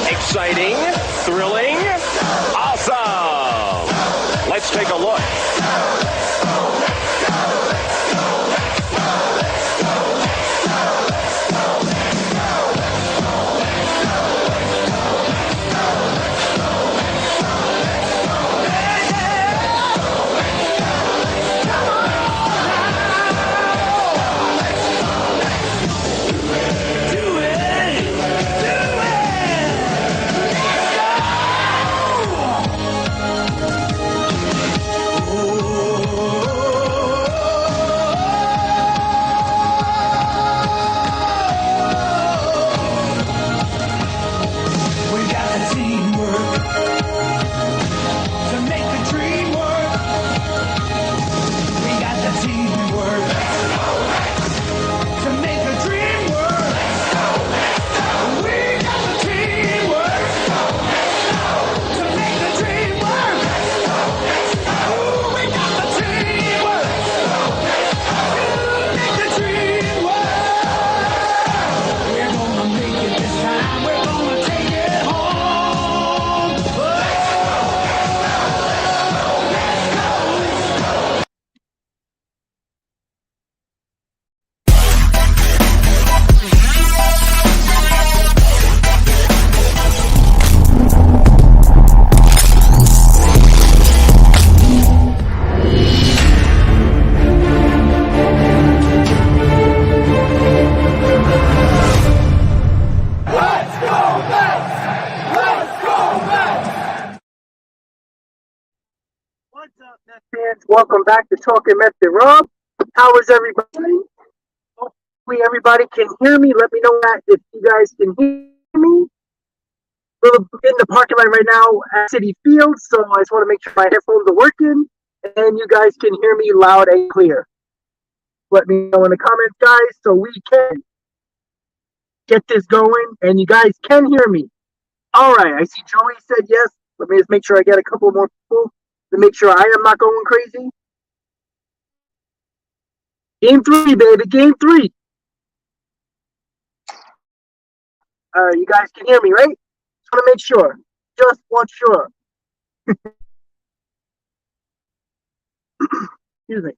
Exciting, thrilling, awesome. Let's take a look. What's up, Mets fans? Welcome back to Talking Mets and Rob. How is everybody? Hopefully everybody can hear me. Let me know that if you guys can hear me. We're in the parking lot right now at Citi Field, so I just want to make sure my headphones are working and you guys can hear me loud and clear. Let me know in the comments, guys, so we can get this going and you guys can hear me. All right, I see Joey said yes. Let me just make sure I get a couple more people to make sure I am not going crazy. Game 3, baby. Game 3. All right, you guys can hear me, right? Just want to make sure. Just want sure. Excuse me.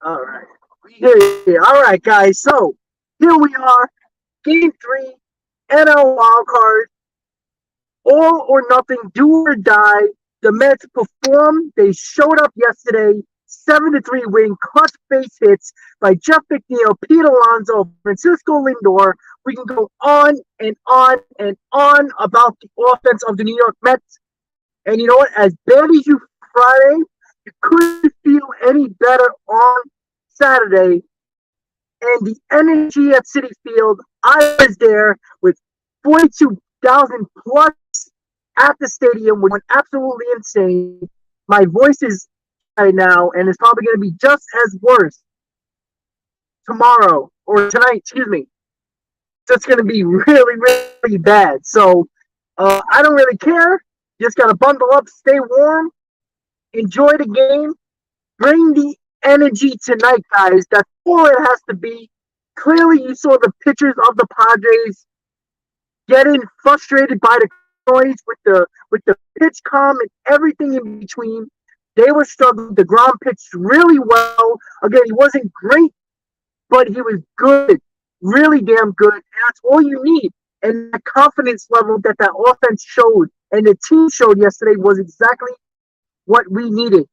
All right. We hear you. All right, guys. So, here we are. Game 3. NL wildcard. All or nothing, do or die. The Mets performed. They showed up yesterday. 7-3 win, clutch base hits by Jeff McNeil, Pete Alonso, Francisco Lindor. We can go on and on and on about the offense of the New York Mets. And you know what? As bad as you Friday, you couldn't feel any better on Saturday. And the energy at Citi Field, I was there with 42,000 plus at the stadium, which went absolutely insane. My voice is right now, and it's probably going to be just as worse tomorrow or tonight. Excuse me. So it's going to be really, really bad. So I don't really care. Just got to bundle up, stay warm, enjoy the game, bring the energy tonight, guys. That's all it has to be. Clearly, you saw the pictures of the Padres getting frustrated by the noise with the pitch calm and everything in between. They were struggling. DeGrom pitched really well. Again, he wasn't great, but he was good, really damn good. And that's all you need. And the confidence level that offense showed and the team showed yesterday was exactly what we needed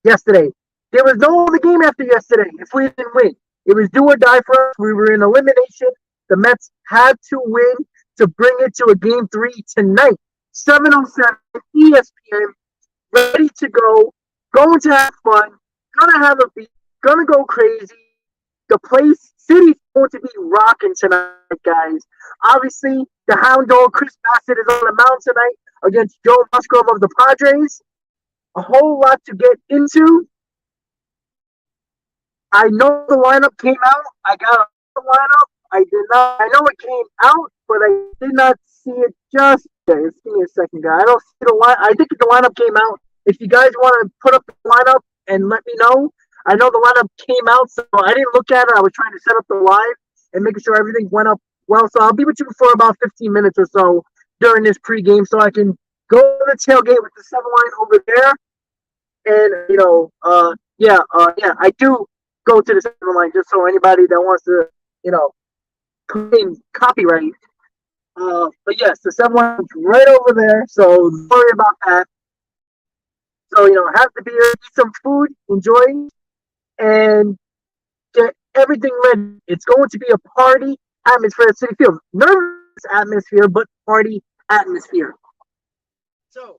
yesterday. There was no other game after yesterday if we didn't win. It was do or die for us. We were in elimination. The Mets had to win to bring it to a game 3 tonight. 7:07 ESPN, ready to go, going to have fun, gonna have a beat, gonna go crazy. The city's going to be rocking tonight, guys. Obviously, the hound dog Chris Bassett is on the mound tonight against Joe Musgrove of the Padres. A whole lot to get into. I know the lineup came out. I got the lineup. I did not. I know it came out, but I did not see it just. Give me a second, guys. I don't see the line. I think the lineup came out. If you guys want to put up the lineup and let me know, I know the lineup came out, so I didn't look at it. I was trying to set up the live and making sure everything went up well. So I'll be with you for about 15 minutes or so during this pregame, so I can go to the tailgate with the 7-line over there. And I do go to the 7-line just so anybody that wants to, claim copyright. But yes, the 7-line is right over there, so don't worry about that. So, have the beer, eat some food, enjoy, and get everything ready. It's going to be a party atmosphere at Citi Field. Nervous atmosphere, but party atmosphere. So,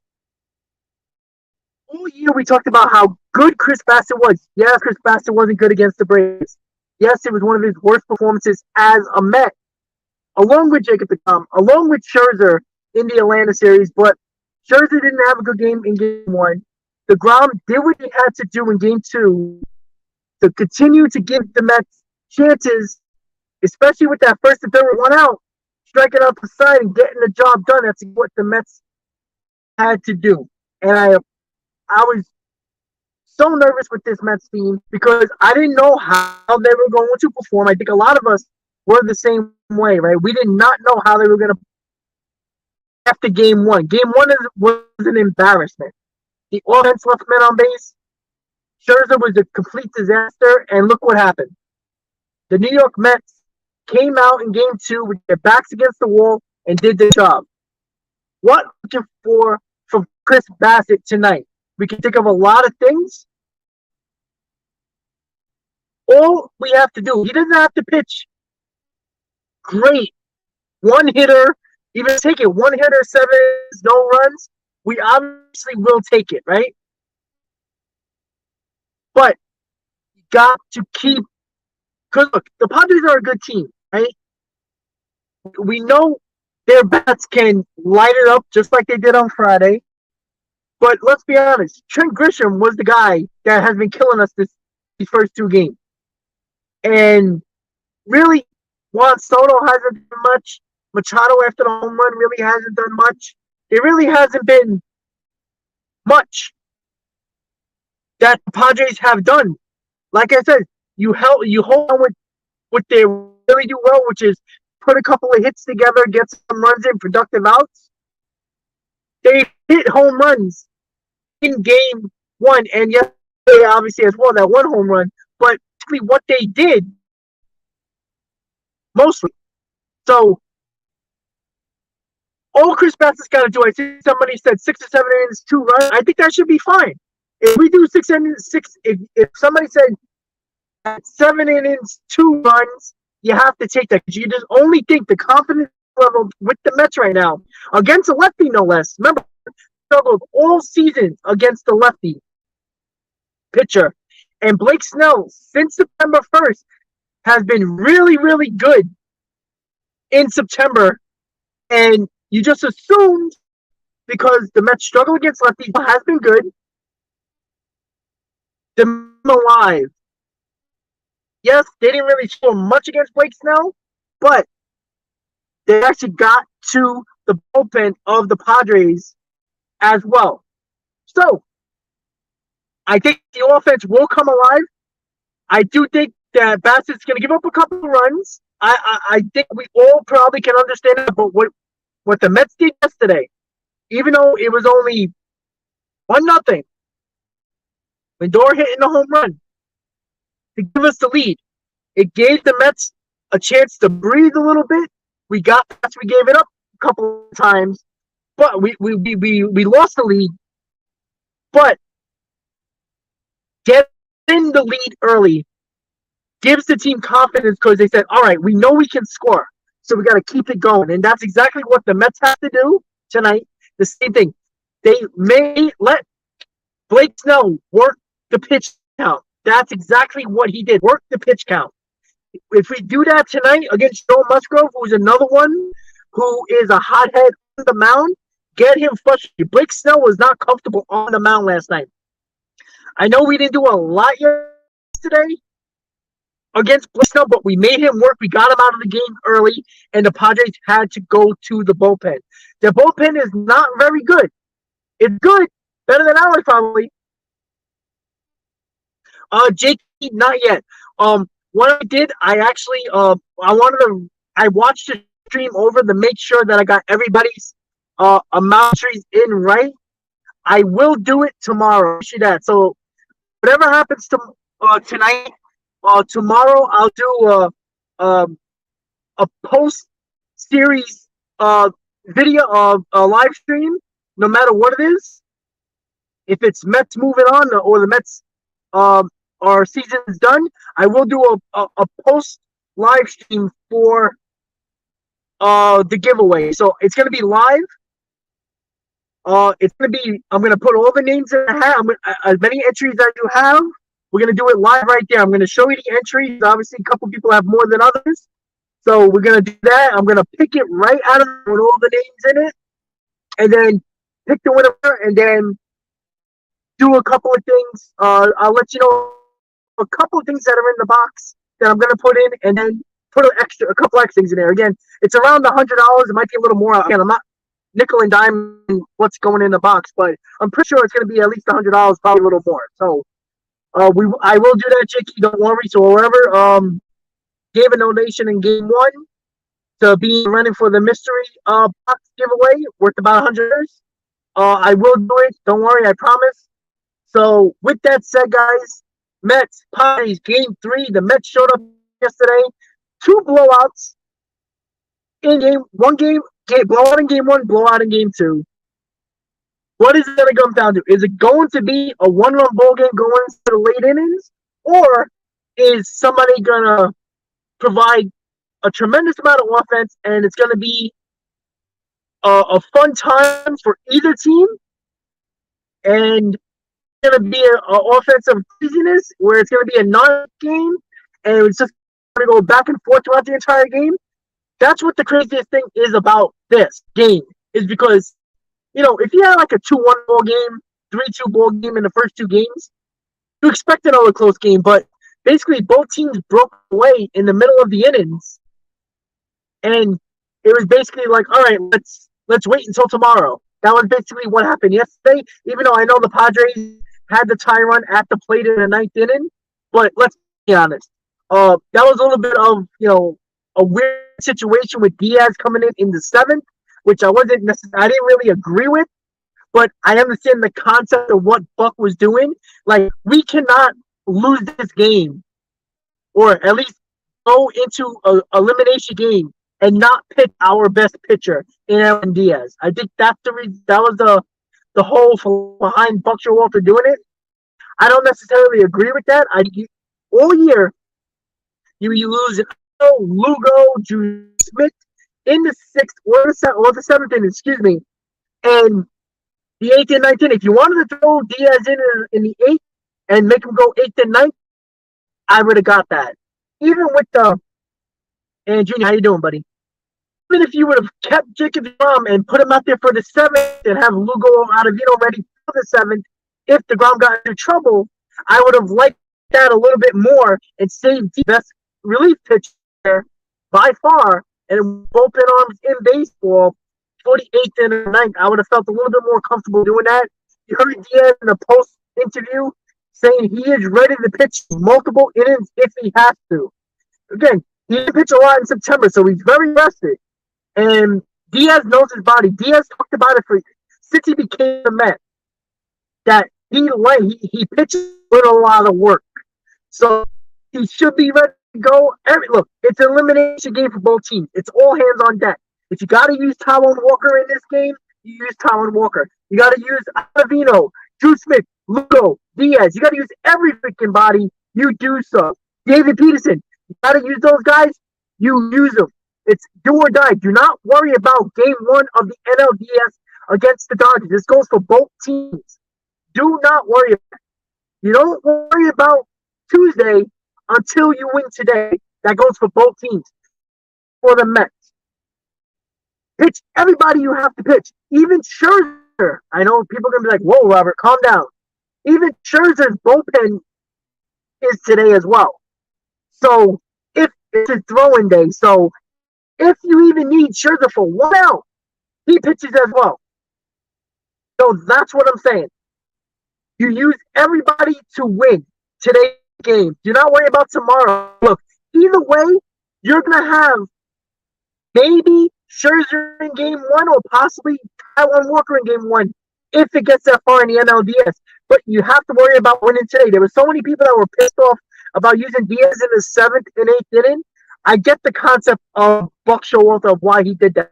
all year we talked about how good Chris Bassett was. Yes, Chris Bassett wasn't good against the Braves. Yes, it was one of his worst performances as a Met, along with Jacob DeGrom, along with Scherzer in the Atlanta series. But Scherzer didn't have a good game in Game 1. DeGrom did what he had to do in Game 2 to continue to give the Mets chances, especially with that first and third one out, striking out the side and getting the job done. That's what the Mets had to do. And I was so nervous with this Mets team because I didn't know how they were going to perform. I think a lot of us were the same way, right? We did not know how they were going to after Game 1. Game 1 was an embarrassment. The offense left men on base. Scherzer was a complete disaster, and look what happened. The New York Mets came out in Game 2 with their backs against the wall and did the job. What looking for from Chris Bassett tonight? We can think of a lot of things. All we have to do, he doesn't have to pitch great. One hitter, even take it. One hitter, 7 no runs. We obviously will take it, right? But you got to keep. Because look, the Padres are a good team, right? We know their bats can light it up just like they did on Friday. But let's be honest, Trent Grisham was the guy that has been killing us these first 2 games. And really, Juan Soto hasn't done much. Machado after the home run really hasn't done much. There really hasn't been much that the Padres have done. Like I said, you hold on with what they really do well, which is put a couple of hits together, get some runs in, productive outs. They hit home runs in Game 1, and yesterday obviously as well, that one home run. But basically what they did, mostly. So, all Chris Bassett's got to do, I think somebody said 6 or 7 innings, 2 runs. I think that should be fine. If we do 6 innings, if somebody said 7 innings, 2 runs, you have to take that. Because you just only think the confidence level with the Mets right now, against a lefty no less. Remember, struggled all season against the lefty pitcher. And Blake Snell, since September 1st, has been really, really good in September. And you just assumed, because the Mets struggle against lefties, has been good, they're alive. Yes, they didn't really score much against Blake Snell, but they actually got to the bullpen of the Padres as well. So, I think the offense will come alive. I do think that Bassett's going to give up a couple of runs. I think we all probably can understand it, but what the Mets did yesterday, even though it was only 1-0, Lindor hitting a home run to give us the lead, it gave the Mets a chance to breathe a little bit We got past. We gave it up a couple of times, but we lost the lead. But getting the lead early gives the team confidence because they said, all right, we know we can score, so we got to keep it going. And that's exactly what the Mets have to do tonight. The same thing. They may let Blake Snell work the pitch count. That's exactly what he did. Work the pitch count. If we do that tonight against Joe Musgrove, who's another one who is a hothead on the mound, get him frustrated. Blake Snell was not comfortable on the mound last night. I know we didn't do a lot yesterday against Blake Snell, but we made him work. We got him out of the game early, and the Padres had to go to the bullpen. The bullpen is not very good. It's good, better than ours probably. Jake, not yet. What I did, I watched the stream over to make sure that I got everybody's amount trees in right. I will do it tomorrow. See that. So whatever happens to tonight, tomorrow I'll do a post series video of a live stream, no matter what it is. If it's Mets moving on or the Mets our season's done, I will do a post live stream for the giveaway. So it's gonna be live. I'm gonna put all the names that I have. As many entries as you have, we're gonna do it live right there. I'm gonna show you the entries. Obviously, a couple people have more than others, so we're gonna do that. I'm gonna pick it right out of with all the names in it, and then pick the winner, and then do a couple of things. I'll let you know a couple of things that are in the box that I'm gonna put in, and then put a couple extra things in there. Again, it's around $100. It might be a little more. Again, I'm not nickel and dime what's going in the box, but I'm pretty sure it's going to be at least $100, probably a little more. So I will do that, Jakey. Don't worry. So whoever gave a donation in game one to be running for the mystery box giveaway worth about $100, I will do it. Don't worry, I promise. So with that said, guys, Mets Padres game 3. The Mets showed up yesterday. 2 blowouts in one game. Blowout in game 1, blowout in game 2. What is it going to come down to? Is it going to be a 1-run ball game going to the late innings? Or is somebody going to provide a tremendous amount of offense and it's going to be a fun time for either team? And it's going to be an offensive craziness where it's going to be a non-game and it's just going to go back and forth throughout the entire game? That's what the craziest thing is about this game, is because, if you had like a 2-1 ball game, 3-2 ball game in the first 2 games, you expect another close game, but basically both teams broke away in the middle of the innings, and it was basically like, all right, let's wait until tomorrow. That was basically what happened yesterday, even though I know the Padres had the tie run at the plate in the 9th inning, but let's be honest. That was a little bit of, a weird situation with Diaz coming in the 7th, which I didn't really agree with, but I understand the concept of what Buck was doing. Like, we cannot lose this game, or at least go into an elimination game and not pick our best pitcher in Aaron Diaz. I think that's that was the whole behind Buck Showalter doing it. I don't necessarily agree with that. All year you lose Lugo, Drew Smith in the 6th or the 7th inning, excuse me, and the 8th and 9th inning. If you wanted to throw Diaz in the 8th and make him go 8th and 9th, I would have got that. Even with and Junior, how you doing, buddy? Even if you would have kept Jacob DeGrom and put him out there for the 7th and have Lugo Ottavino ready for the 7th, if DeGrom got into trouble, I would have liked that a little bit more and saved the best relief pitcher by far, and bullpen arms in baseball for the 8th and the 9th. I would have felt a little bit more comfortable doing that. You heard Diaz in a post interview saying he is ready to pitch multiple innings if he has to. Again, he didn't pitch a lot in September, so he's very rested. And Diaz knows his body. Diaz talked about it since he became a Met, that he pitches with a lot of work. So he should be ready go. Look, it's an elimination game for both teams. It's all hands on deck. If you got to use Taiwan Walker in this game, you use Taiwan Walker. You got to use Avino, Drew Smith, Lugo, Diaz. You got to use every freaking body. You do so. David Peterson. You got to use those guys. You use them. It's do or die. Do not worry about game one of the NLDS against the Dodgers. This goes for both teams. Do not worry about it. You don't worry about Tuesday until you win today. That goes for both teams. For the Mets. Pitch everybody you have to pitch. Even Scherzer. I know people are going to be like, whoa, Robert, calm down. Even Scherzer's bullpen is today as well. So, if it's a throwing day. So, if you even need Scherzer for 1 out, he pitches as well. So, that's what I'm saying. You use everybody to win today's game. Do not worry about tomorrow. Look, either way, you're going to have maybe Scherzer in game one or possibly Taiwan Walker in game one if it gets that far in the NLDS. But you have to worry about winning today. There were so many people that were pissed off about using Diaz in the 7th and 8th inning. I get the concept of Buck Showalter of why he did that.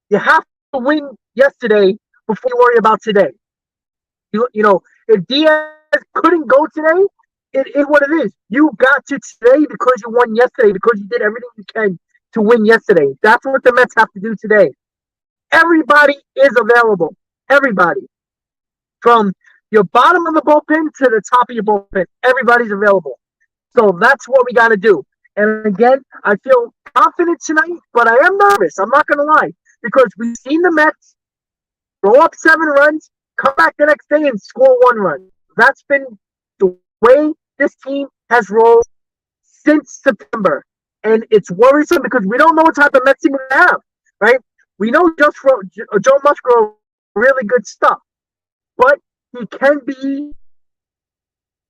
You have to win yesterday before you worry about today. You know, if Diaz couldn't go today, it is what it is. You got to today because you won yesterday, because you did everything you can to win yesterday. That's what the Mets have to do today. Everybody is available. Everybody. From your bottom of the bullpen to the top of your bullpen, everybody's available. So that's what we got to do. And again, I feel confident tonight, but I am nervous. I'm not going to lie. Because we've seen the Mets throw up 7 runs, come back the next day and score 1 run. That's been the way this team has rolled since September. And it's worrisome because we don't know what type of Mets team we have, right? We know Joe Musgrove, really good stuff. But he can be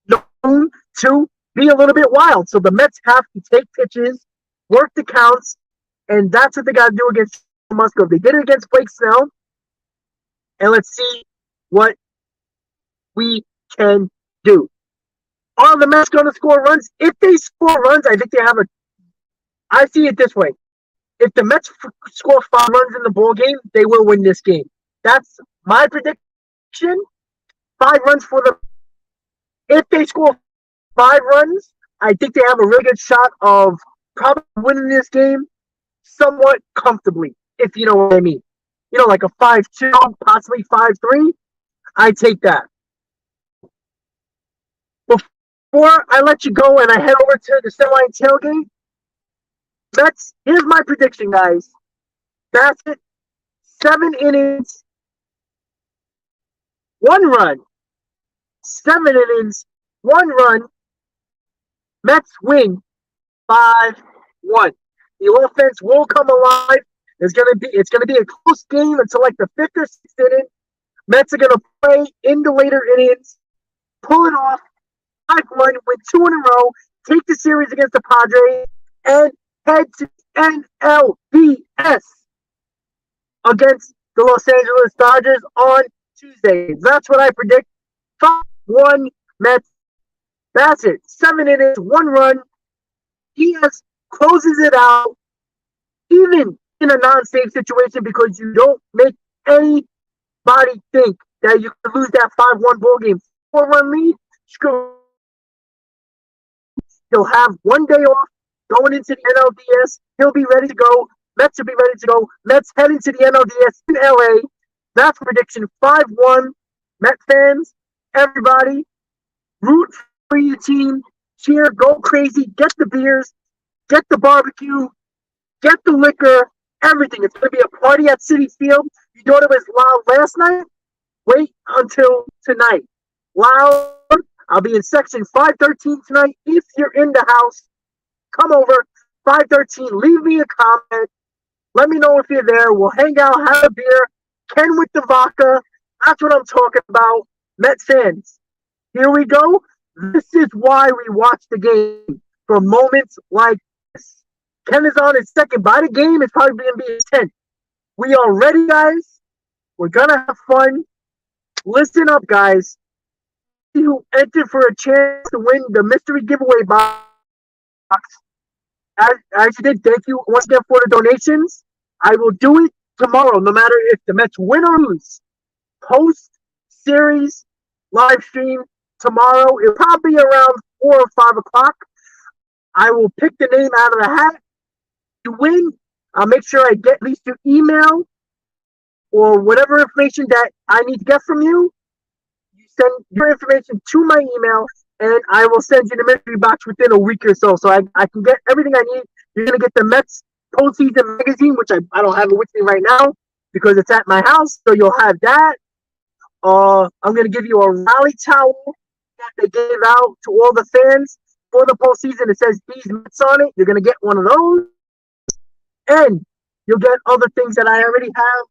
known to be a little bit wild. So the Mets have to take pitches, work the counts, and that's what they got to do against Musgrove. They did it against Blake Snell. And let's see what we can do. Are the Mets going to score runs? If they score runs, I think they have I see it this way. If the Mets score 5 runs in the ball game, they will win this game. That's my prediction. 5 runs for them. If they score 5 runs, I think they have a really good shot of probably winning this game somewhat comfortably, if you know what I mean. You know, like a 5-2, possibly 5-3. I take that. Before I let you go and I head over to the Semi Tailgate, here's my prediction, guys. That's it. 7 innings, 1 run. 7 innings, 1 run. Mets win 5-1. The offense will come alive. It's gonna be a close game until like the 5th or 6th inning. Mets are gonna play in the later innings, pull it off, 5-1, win 2 in a row, take the series against the Padres, and head to NLDS against the Los Angeles Dodgers on Tuesday. That's what I predict. 5-1 Mets. That's it. 7 innings, 1 run. Diaz closes it out, even in a non-safe situation, because you don't make anybody think that you can lose that 5-1 ball game. 4-run lead, screw. He'll have 1 day off going into the NLDS. He'll be ready to go. Mets will be ready to go. Mets heading to the NLDS in LA. That's prediction. 5-1. Met fans, everybody, root for your team. Cheer, go crazy. Get the beers. Get the barbecue. Get the liquor. Everything. It's going to be a party at Citi Field. You thought it was loud last night? Wait until tonight. Loud. I'll be in section 513 tonight. If you're in the house, come over. 513. Leave me a comment. Let me know if you're there. We'll hang out, have a beer. Ken with the vodka. That's what I'm talking about. Mets fans. Here we go. This is why we watch the game. For moments like this. Ken is on his second. By the game, it's probably going to be his 10th. We are ready, guys. We're going to have fun. Listen up, guys. Who entered for a chance to win the mystery giveaway box As you did, thank you once again for the donations. I will do it tomorrow, no matter if the Mets win or lose. Post series live stream tomorrow. It'll probably be around 4 or 5 o'clock. I will pick the name out of the hat. You win. I'll make sure I get at least your email or whatever information that I need to get from you. You send your information to my email, and I will send you the mystery box within a week or so. So I can get everything I need. You're going to get the Mets Postseason magazine, which I don't have it with me right now because it's at my house. So you'll have that. I'm going to give you a rally towel that they gave out to all the fans for the postseason. It says these Mets on it. You're going to get one of those. And you'll get other things that I already have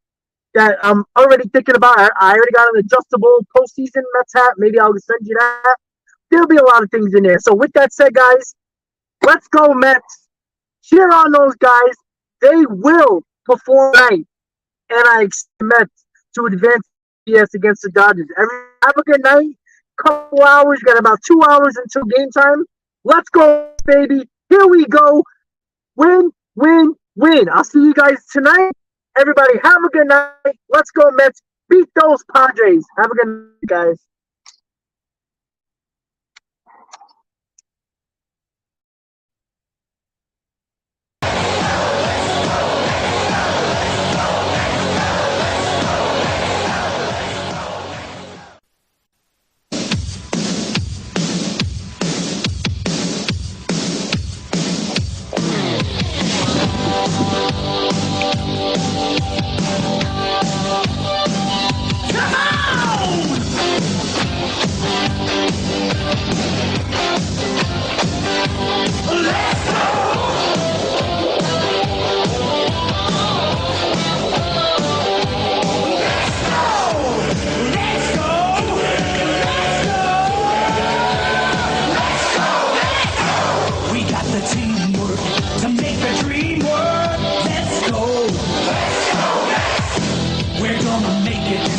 that I'm already thinking about. I already got an adjustable postseason Mets hat. Maybe I'll send you that. There'll be a lot of things in there. So with that said, guys, let's go Mets. Cheer on those guys. They will perform tonight. And I expect Mets to advance against the Dodgers. Have a good night. Couple hours. Got about 2 hours until game time. Let's go, baby. Here we go. Win, win, win. I'll see you guys tonight. Everybody, have a good night. Let's go, Mets. Beat those Padres. Have a good night, guys. We're gonna make it.